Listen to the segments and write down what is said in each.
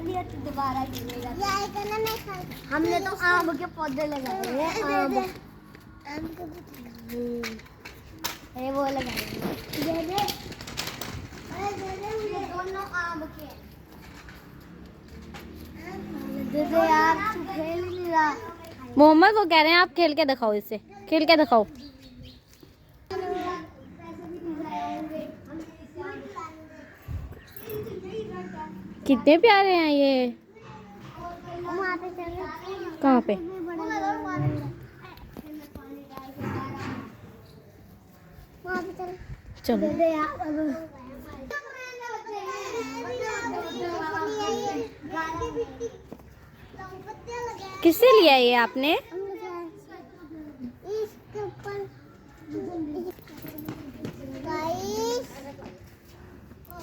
लिया तो दोबारा गिरेगा। हमने तो आम के पौधे लगाए हैं। आम ये वो लगाए ये दोनों आम के दे यार, तू खेल नहीं रहा। मोहम्मद वो कह रहे हैं आप खेल के दिखाओ, इससे खेल के दिखाओ। कितने प्यारे हैं ये। कहाँ पे? चलो किससे लिया ये आपने?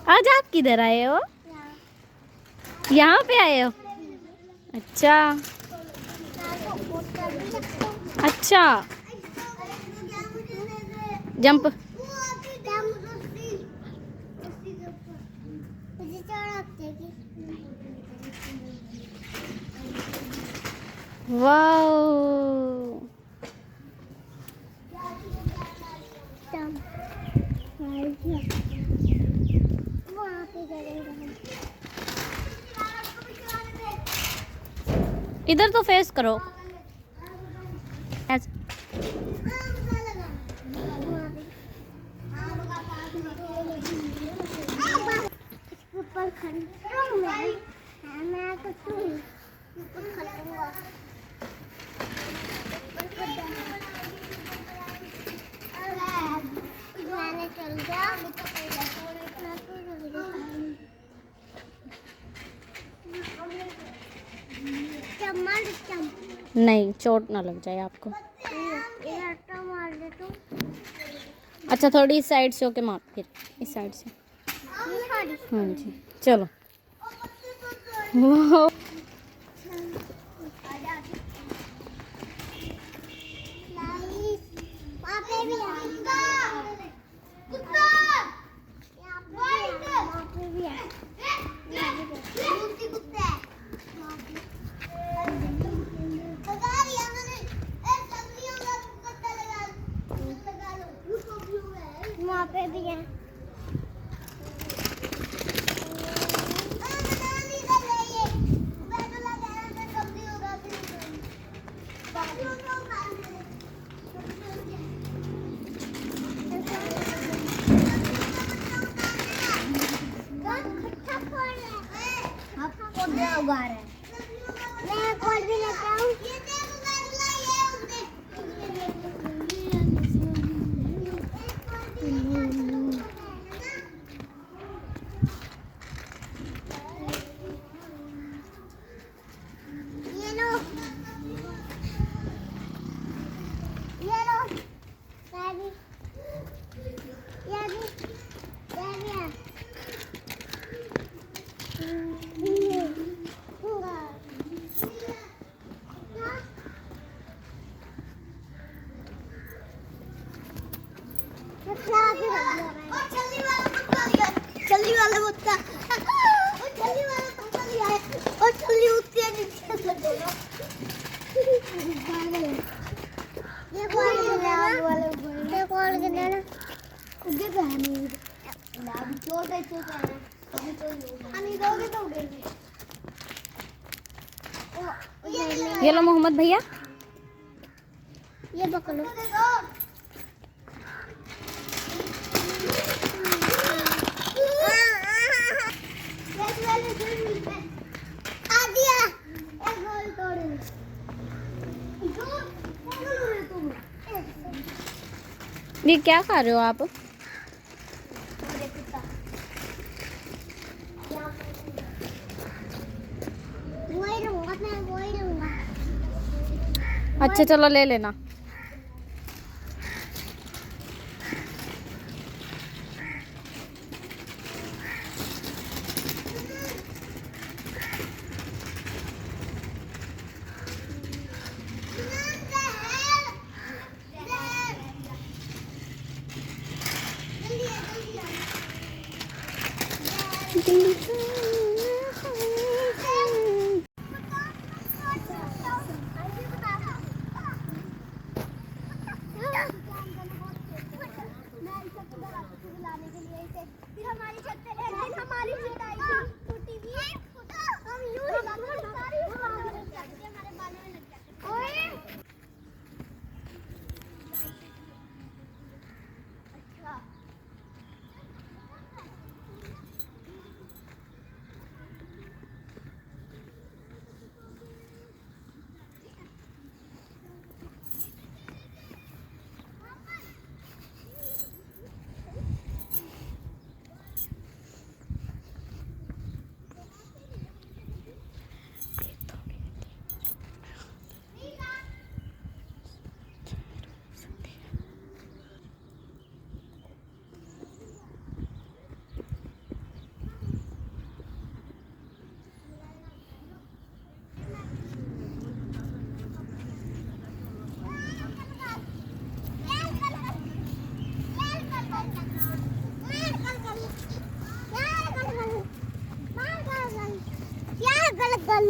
आज आप किधर आए हो? यहाँ पे आए हो? अच्छा अच्छा। जंप। वाओ इधर तो फेस करो। नहीं, चोट ना लग जाए आपको। अच्छा थोड़ी इस साइड से होके मार, फिर इस साइड से। हाँ जी चलो। वहाँ पे भी है। उगा रहे हैं। मैं कॉल भी लेता हूँ। ये लो मोहम्मद भैया, ये पकड़ो। ये क्या खा रहे हो आप? अच्छा चलो ले लेना। फिर हमारी छत पे एक दिन हमारी छत आई थी टूटी हुई हम यूं ही सारी हमारे बालों में लग जाती। ओए अच्छा गल